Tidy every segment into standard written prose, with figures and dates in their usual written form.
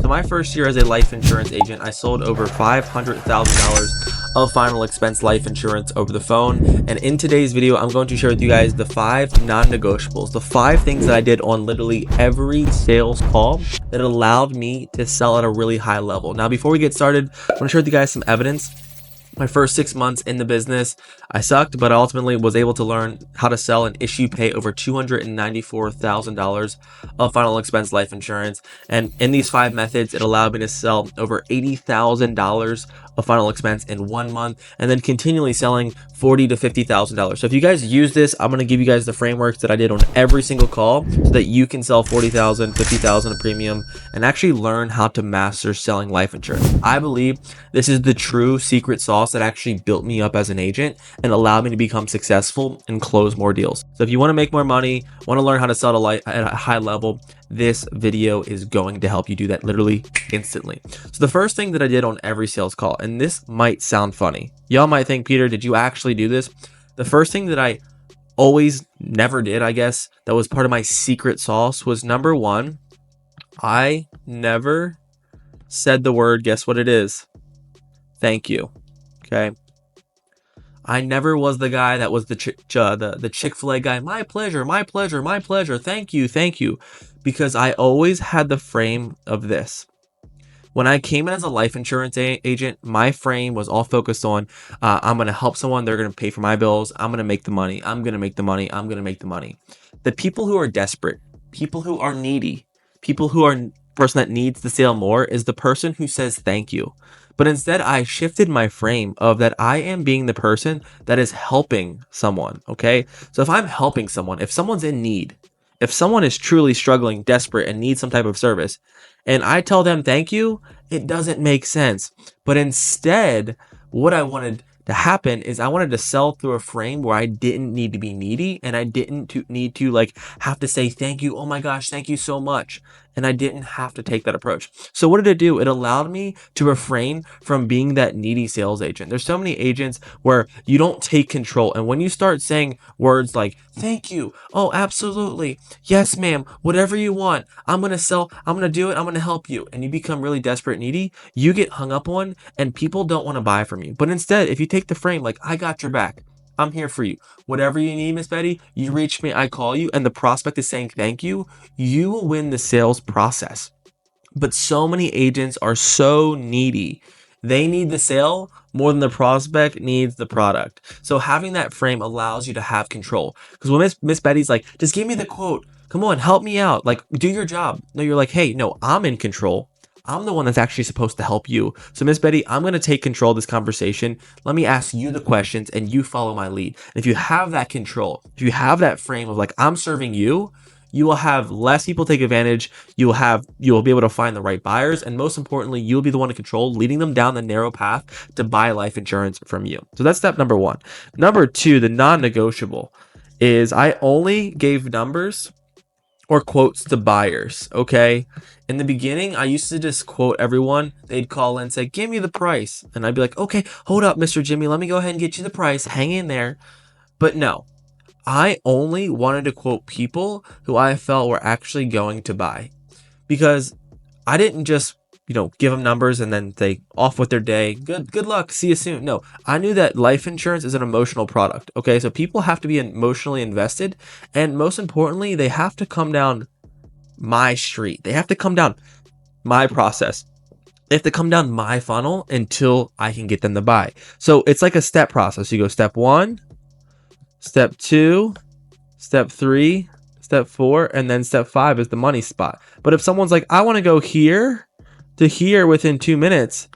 So my first year as a life insurance agent, I sold over $500,000 of final expense life insurance over the phone. And in today's video, I'm going to share with you guys the 5 non-negotiables, the 5 things that I did on literally every sales call that allowed me to sell at a really high level. Now, before we get started, I want to share with you guys some evidence. My first 6 months in the business, I sucked, but I ultimately was able to learn how to sell and issue pay over $294,000 of final expense life insurance. And in these 5 methods, it allowed me to sell over $80,000 of final expense in 1 month, and then continually selling $40,000 to $50,000. So if you guys use this, I'm going to give you guys the frameworks that I did on every single call so that you can sell $40,000, $50,000 a premium and actually learn how to master selling life insurance. I believe this is the true secret sauce that actually built me up as an agent and allowed me to become successful and close more deals. So if you want to make more money, want to learn how to sell at a high level, this video is going to help you do that literally instantly. So the first thing that I did on every sales call, and this might sound funny, y'all might think, Peter, did you actually do this? The first thing that I always never did, I guess, that was part of my secret sauce was number 1, I never said the word, guess what it is? Thank you. Okay. I never was the guy that was the Chick-fil-A guy. My pleasure, my pleasure, my pleasure. Thank you, thank you. Because I always had the frame of this. When I came in as a life insurance agent, my frame was all focused on, I'm going to help someone. They're going to pay for my bills. I'm going to make the money. I'm going to make the money. I'm going to make the money. The people who are desperate, people who are needy, people who are person that needs the sale more is the person who says thank you. But instead, I shifted my frame of that I am being the person that is helping someone, okay? So if I'm helping someone, if someone's in need, if someone is truly struggling, desperate, and needs some type of service, and I tell them thank you, it doesn't make sense. But instead, what I wanted to happen is I wanted to sell through a frame where I didn't need to be needy and I didn't need to like have to say thank you. Oh my gosh, thank you so much. And I didn't have to take that approach. So what did it do? It allowed me to refrain from being that needy sales agent. There's so many agents where you don't take control. And when you start saying words like, thank you, oh, absolutely, yes, ma'am, whatever you want, I'm going to sell, I'm going to do it, I'm going to help you. And you become really desperate and needy, you get hung up on and people don't want to buy from you. But instead, if you take the frame like, I got your back, I'm here for you. Whatever you need, Miss Betty, you reach me, I call you, and the prospect is saying thank you, you will win the sales process. But so many agents are so needy. They need the sale more than the prospect needs the product. So having that frame allows you to have control. Because when Miss Betty's like, just give me the quote. Come on, help me out. Like, do your job. No, you're like, hey, no, I'm in control. I'm the one that's actually supposed to help you. So Miss Betty, I'm going to take control of this conversation. Let me ask you the questions and you follow my lead. And if you have that control, if you have that frame of like, I'm serving you, you will have less people take advantage. You will be able to find the right buyers. And most importantly, you'll be the one in control, leading them down the narrow path to buy life insurance from you. So that's step number 1. Number 2, the non-negotiable is I only gave numbers or quotes to buyers, okay? In the beginning, I used to just quote everyone. They'd call in and say, give me the price. And I'd be like, okay, hold up, Mr. Jimmy. Let me go ahead and get you the price. Hang in there. But no, I only wanted to quote people who I felt were actually going to buy. Because I didn't just, give them numbers and then they off with their day. Good luck. See you soon. No, I knew that life insurance is an emotional product. Okay, so people have to be emotionally invested. And most importantly, they have to come down my street. They have to come down my process. They have to come down my funnel until I can get them to buy. So it's like a step process. You go step 1, step 2, step 3, step 4, and then step 5 is the money spot. But if someone's like, I want to go here to here within 2 minutes,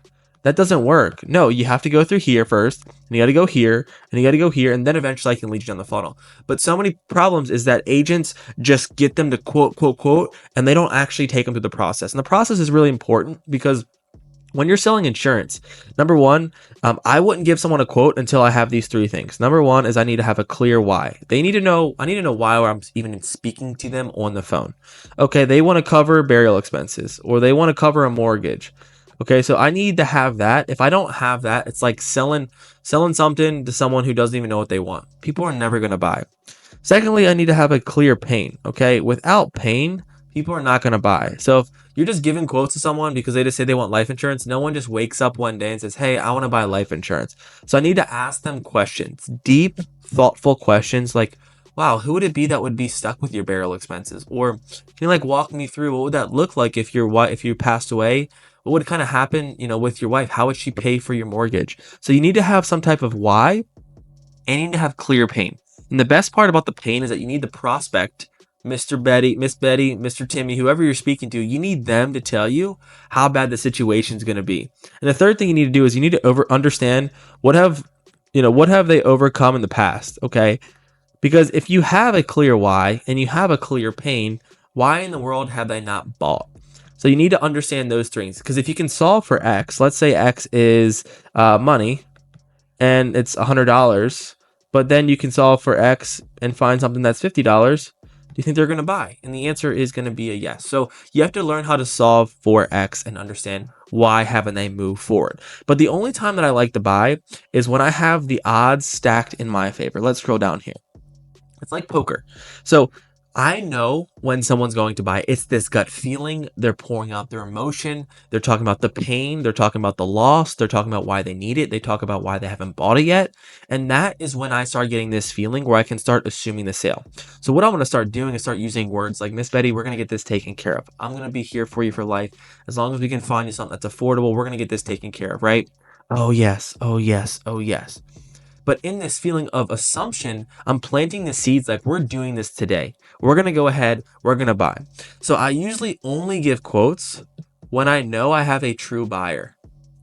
that doesn't work. No, you have to go through here first, and you got to go here, and you got to go here, and then eventually I can lead you down the funnel. But so many problems is that agents just get them to quote, and they don't actually take them through the process. And the process is really important because when you're selling insurance, number 1, I wouldn't give someone a quote until I have these 3 things. Number 1 is I need to have a clear why. I need to know why I'm even speaking to them on the phone. Okay, they want to cover burial expenses or they want to cover a mortgage. Okay, so I need to have that. If I don't have that, it's like selling something to someone who doesn't even know what they want. People are never going to buy. Secondly, I need to have a clear pain. Okay, without pain, people are not going to buy. So if you're just giving quotes to someone because they just say they want life insurance, no one just wakes up one day and says, hey, I want to buy life insurance. So I need to ask them questions, deep, thoughtful questions like, wow, who would it be that would be stuck with your burial expenses? Or can you like walk me through what would that look like if if you passed away? What would kind of happen, with your wife? How would she pay for your mortgage? So you need to have some type of why, and you need to have clear pain. And the best part about the pain is that you need the prospect, Mr. Betty, Miss Betty, Mr. Timmy, whoever you're speaking to, you need them to tell you how bad the situation is going to be. And the third thing you need to do is you need to understand what have they overcome in the past, okay? Because if you have a clear why and you have a clear pain, why in the world have they not bought? So you need to understand those things. Because if you can solve for X, let's say X is money, and it's $100, but then you can solve for X and find something that's $50, do you think they're going to buy? And the answer is going to be a yes. So you have to learn how to solve for X and understand why haven't they moved forward. But the only time that I like to buy is when I have the odds stacked in my favor. Let's scroll down here. It's like poker. So I know when someone's going to buy. It's this gut feeling. They're pouring out their emotion. They're talking about the pain. They're talking about the loss. They're talking about why they need it. They talk about why they haven't bought it yet. And that is when I start getting this feeling where I can start assuming the sale. So what I'm going to start doing is start using words like, Miss Betty, we're going to get this taken care of. I'm going to be here for you for life. As long as we can find you something that's affordable, we're going to get this taken care of, right? Oh, yes. Oh, yes. Oh, yes. But in this feeling of assumption, I'm planting the seeds like we're doing this today. We're going to go ahead. We're going to buy. So I usually only give quotes when I know I have a true buyer.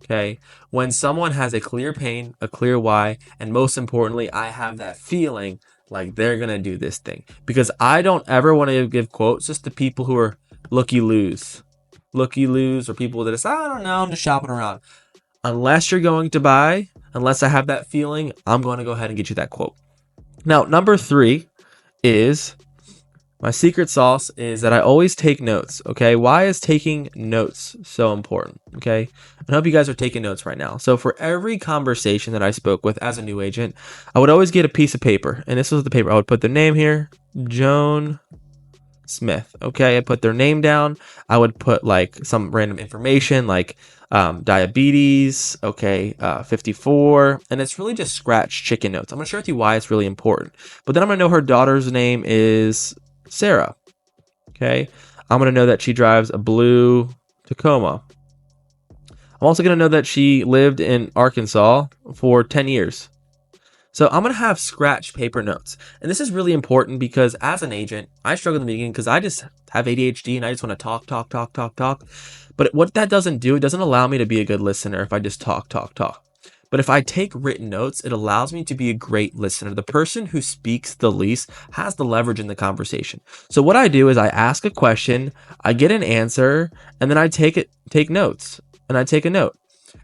Okay. When someone has a clear pain, a clear why, and most importantly, I have that feeling like they're going to do this thing. Because I don't ever want to give quotes just to people who are looky-loos, or people that say, I don't know, I'm just shopping around. Unless you're going to buy, unless I have that feeling, I'm going to go ahead and get you that quote. Now, number 3 is my secret sauce is that I always take notes. Okay. Why is taking notes so important? Okay. I hope you guys are taking notes right now. So for every conversation that I spoke with as a new agent, I would always get a piece of paper. And this was the paper. I would put their name here, Joan Smith. Okay. I put their name down. I would put like some random information like diabetes, 54, and it's really just scratch chicken notes. I'm going to share with you why it's really important. But then I'm going to know her daughter's name is Sarah. Okay. I'm going to know that she drives a blue Tacoma. I'm also going to know that she lived in Arkansas for 10 years. So I'm going to have scratch paper notes. And this is really important because as an agent, I struggle in the beginning because I just have ADHD and I just want to talk. But what that doesn't do, it doesn't allow me to be a good listener if I just talk. But if I take written notes, it allows me to be a great listener. The person who speaks the least has the leverage in the conversation. So what I do is I ask a question, I get an answer, and then I take notes, and I take a note.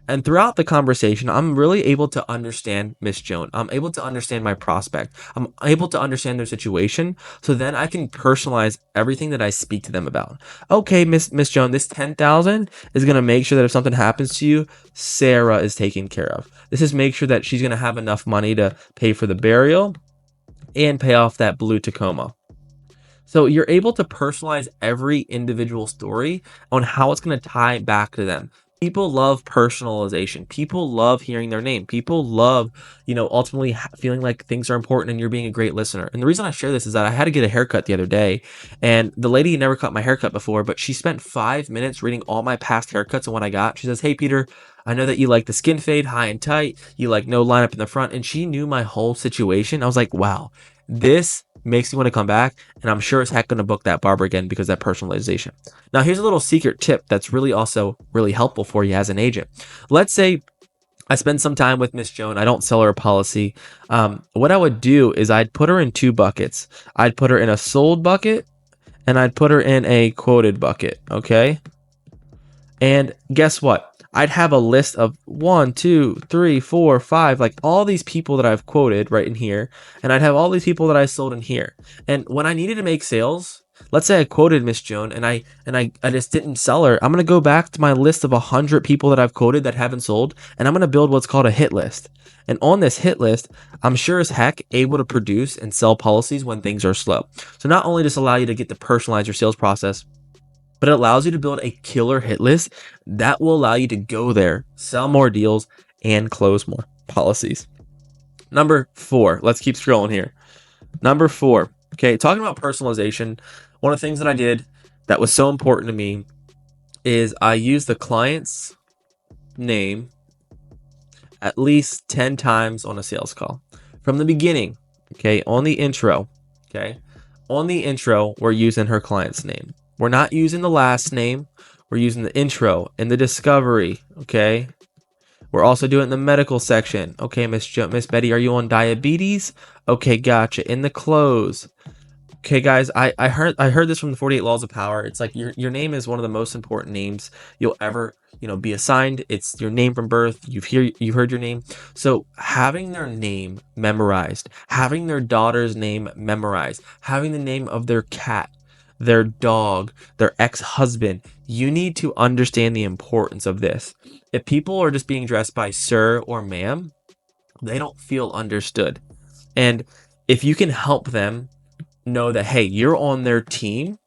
And throughout the conversation, I'm really able to understand Miss Joan. I'm able to understand my prospect. I'm able to understand their situation. So then I can personalize everything that I speak to them about. Okay, Miss Joan, this $10,000 is going to make sure that if something happens to you, Sarah is taken care of. This is make sure that she's going to have enough money to pay for the burial and pay off that blue Tacoma. So you're able to personalize every individual story on how it's going to tie back to them. People love personalization. People love hearing their name. People love, ultimately feeling like things are important and you're being a great listener. And the reason I share this is that I had to get a haircut the other day and the lady never cut my haircut before, but she spent 5 minutes reading all my past haircuts and what I got. She says, hey, Peter, I know that you like the skin fade, high and tight. You like no lineup in the front. And she knew my whole situation. I was like, wow, this makes me want to come back, and I'm sure as heck going to book that barber again because of that personalization. Now, here's a little secret tip that's really helpful for you as an agent. Let's say I spend some time with Miss Joan. I don't sell her a policy. What I would do is I'd put her in 2 buckets. I'd put her in a sold bucket, and I'd put her in a quoted bucket, okay? And guess what? I'd have a list of 1, 2, 3, 4, 5, like all these people that I've quoted right in here. And I'd have all these people that I sold in here. And when I needed to make sales, let's say I quoted Miss Joan and I just didn't sell her. I'm going to go back to my list of 100 people that I've quoted that haven't sold. And I'm going to build what's called a hit list. And on this hit list, I'm sure as heck able to produce and sell policies when things are slow. So not only does it allow you to get to personalize your sales process, but it allows you to build a killer hit list that will allow you to go there, sell more deals, and close more policies. Number 4, let's keep scrolling here. Number 4, okay, talking about personalization, one of the things that I did that was so important to me is I used the client's name at least 10 times on a sales call. From the beginning, okay, on the intro, we're using her client's name. We're not using the last name. We're using the intro and the discovery, okay? We're also doing it in the medical section. Okay, Miss Betty, are you on diabetes? Okay, gotcha. In the close. Okay, guys, I heard this from the 48 Laws of Power. It's like your name is one of the most important names you'll ever, be assigned. It's your name from birth. You've heard your name. So having their name memorized, having their daughter's name memorized, having the name of their cat, their dog, their ex-husband, you need to understand the importance of this. If people are just being addressed by sir or ma'am, they don't feel understood. And if you can help them know that, hey, you're on their team,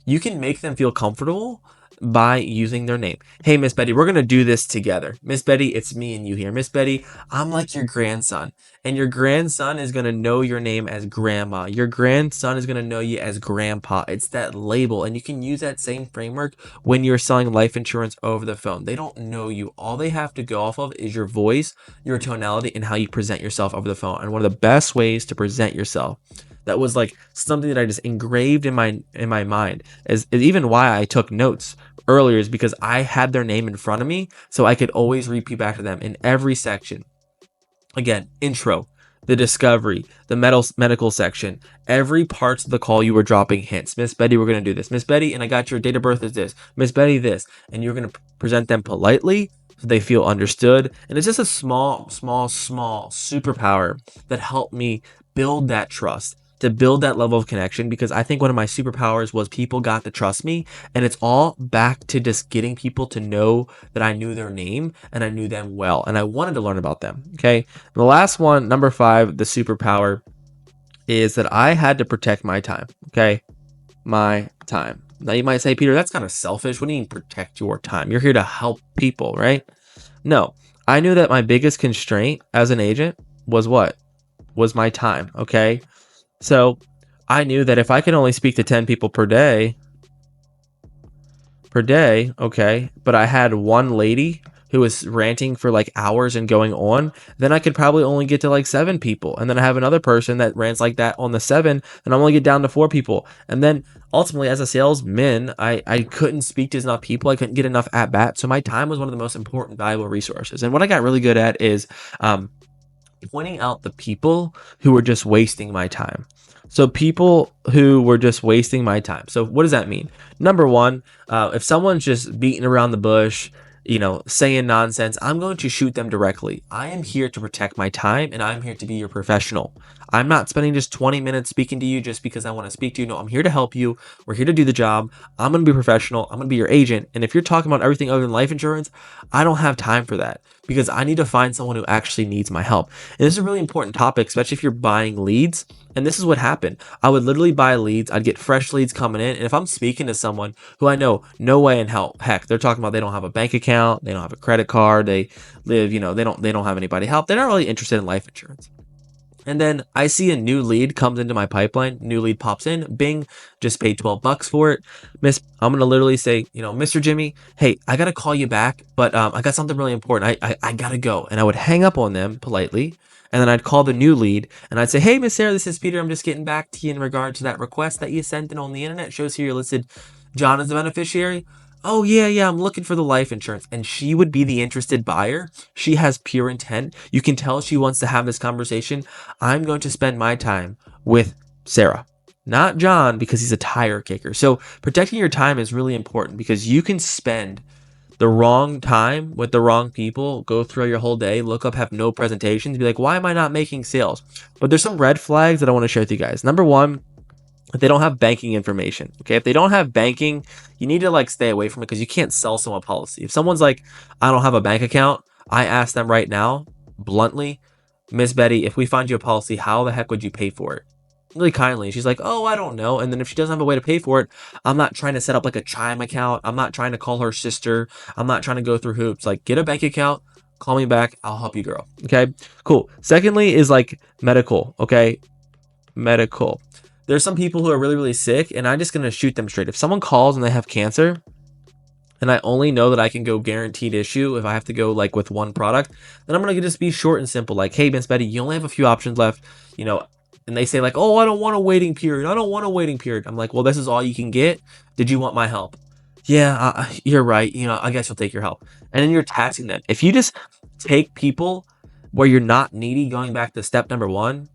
you can make them feel comfortable by using their name. Hey, Miss Betty, we're going to do this together. Miss Betty, it's me and you here. Miss Betty, I'm like your grandson, and your grandson is going to know your name as grandma. Your grandson is going to know you as grandpa. It's that label, and you can use that same framework when you're selling life insurance over the phone. They don't know you. All they have to go off of is your voice, your tonality, and how you present yourself over the phone. And one of the best ways to present yourself, that was like something that I just engraved in my mind, is even why I took notes earlier, is because I had their name in front of me, so I could always repeat back to them in every section. Again, intro, the discovery, the medical section, every parts of the call you were dropping hints. Miss Betty, we're going to do this. Miss Betty, and I got your date of birth is this. Miss Betty, this. And you're going to present them politely so they feel understood. And it's just a small superpower that helped me build that trust, to build that level of connection, because I think one of my superpowers was people got to trust me, and it's all back to just getting people to know that I knew their name and I knew them well, and I wanted to learn about them. Okay. And the last one, number 5, the superpower, is that I had to protect my time. Okay. My time. Now you might say, Peter, that's kind of selfish. What do you mean protect your time? You're here to help people, right? No, I knew that my biggest constraint as an agent was what? Was my time. Okay. So I knew that if I could only speak to 10 people per day, okay, but I had one lady who was ranting for like hours and going on, then I could probably only get to like 7 people. And then I have another person that rants like that on the 7, and I'm only get down to 4 people. And then ultimately, as a salesman, I couldn't speak to enough people. I couldn't get enough at bat. So my time was one of the most important, valuable resources. And what I got really good at is pointing out the people who were just wasting my time. So people who were just wasting my time. So what does that mean? Number 1, if someone's just beating around the bush, saying nonsense, I'm going to shoot them directly. I am here to protect my time, and I'm here to be your professional. I'm not spending just 20 minutes speaking to you just because I want to speak to you. No, I'm here to help you. We're here to do the job. I'm going to be professional. I'm going to be your agent. And if you're talking about everything other than life insurance, I don't have time for that, because I need to find someone who actually needs my help. And this is a really important topic, especially if you're buying leads. And this is what happened. I would literally buy leads. I'd get fresh leads coming in. And if I'm speaking to someone who I know no way in hell, heck, they're talking about they don't have a bank account, they don't have a credit card, they live, they don't have anybody help. They're not really interested in life insurance. And then I see a new lead comes into my pipeline, new lead pops in, bing, just paid $12 for it. I'm going to literally say, Mr. Jimmy, hey, I got to call you back, but I got something really important. I got to go. And I would hang up on them politely. And then I'd call the new lead and I'd say, hey, Miss Sarah, this is Peter. I'm just getting back to you in regard to that request that you sent in on the internet. It shows here you're listed John as the beneficiary. Oh, yeah, I'm looking for the life insurance. And she would be the interested buyer. She has pure intent. You can tell she wants to have this conversation. I'm going to spend my time with Sarah, not John, because he's a tire kicker. So protecting your time is really important, because you can spend the wrong time with the wrong people, go through your whole day, look up, have no presentations, be like, why am I not making sales? But there's some red flags that I want to share with you guys. Number 1, if they don't have banking information. Okay, if they don't have banking, you need to stay away from it, because you can't sell someone a policy. If someone's like, I don't have a bank account, I ask them right now, bluntly, Miss Betty, if we find you a policy, how the heck would you pay for it? really kindly. She's like, oh, I don't know. And then if she doesn't have a way to pay for it, I'm not trying to set up like a Chime account. I'm not trying to call her sister. I'm not trying to go through hoops. Like, get a bank account, call me back. I'll help you, girl. Okay, cool. Secondly is like medical. Okay, medical. There's some people who are really, really sick, and I'm just going to shoot them straight. If someone calls and they have cancer, and I only know that I can go guaranteed issue if I have to go like with one product, then I'm gonna just be short and simple. Like, hey, Miss Betty, you only have a few options left, you know. And they say like, oh, I don't want a waiting period. I don't want a waiting period. I'm like, well, this is all you can get. Did you want my help? Yeah, you're right. You know, I guess you'll take your help. And then you're taxing them. If you just take people where you're not needy, going back to step number one,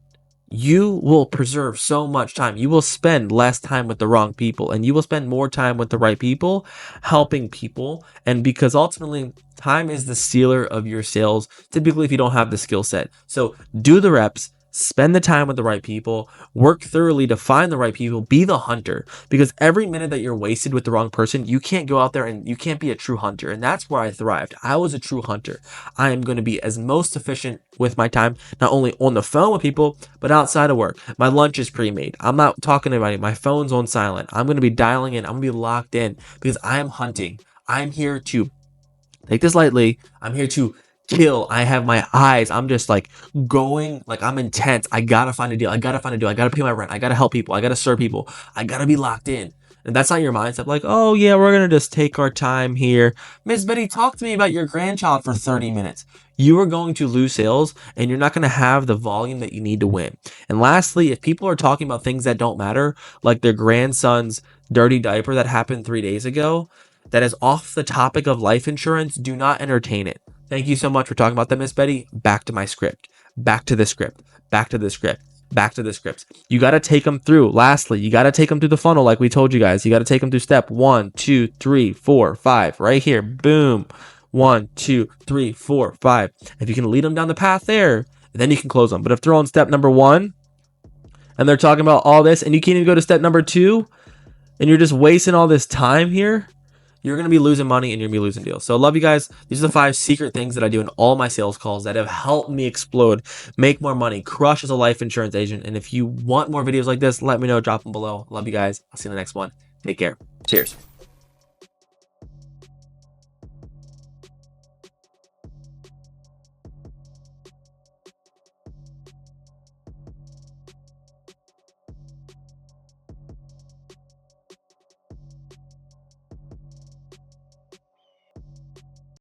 you will preserve so much time. You will spend less time with the wrong people, and you will spend more time with the right people, helping people. And because ultimately, time is the sealer of your sales, typically if you don't have the skill set. So do the reps, spend the time with the right people, work thoroughly to find the right people, be the hunter. Because every minute that you're wasted with the wrong person, you can't go out there and you can't be a true hunter. And that's where I thrived. I was a true hunter. I am going to be as most efficient with my time, not only on the phone with people, but outside of work. My lunch is pre-made. I'm not talking to anybody. My phone's on silent. I'm going to be dialing in. I'm going to be locked in because I am hunting. I'm here to take this lightly. I'm here to kill. I have my eyes. I'm just like going, like I'm intense. I gotta find a deal. I gotta find a deal. I gotta pay my rent. I gotta help people. I gotta serve people. I gotta be locked in. And that's not your mindset. Like, oh yeah, we're gonna just take our time here. Miss Betty, talk to me about your grandchild for 30 minutes. You are going to lose sales, and you're not going to have the volume that you need to win. And lastly, if people are talking about things that don't matter, like their grandson's dirty diaper that happened 3 days ago, that is off the topic of life insurance, do not entertain it. Thank you so much for talking about that, Miss Betty. Back to my script. Back to the script. Back to the script. Back to the scripts. You got to take them through. Lastly, you got to take them through the funnel like we told you guys. You got to take them through step 1, 2, 3, 4, 5. Right here. Boom. 1, 2, 3, 4, 5. If you can lead them down the path there, then you can close them. But if they're on step number 1 and they're talking about all this and you can't even go to step number 2 and you're just wasting all this time here, you're going to be losing money and you're going to be losing deals. So I love you guys. These are the 5 secret things that I do in all my sales calls that have helped me explode, make more money, crush as a life insurance agent. And if you want more videos like this, let me know. Drop them below. Love you guys. I'll see you in the next one. Take care. Cheers.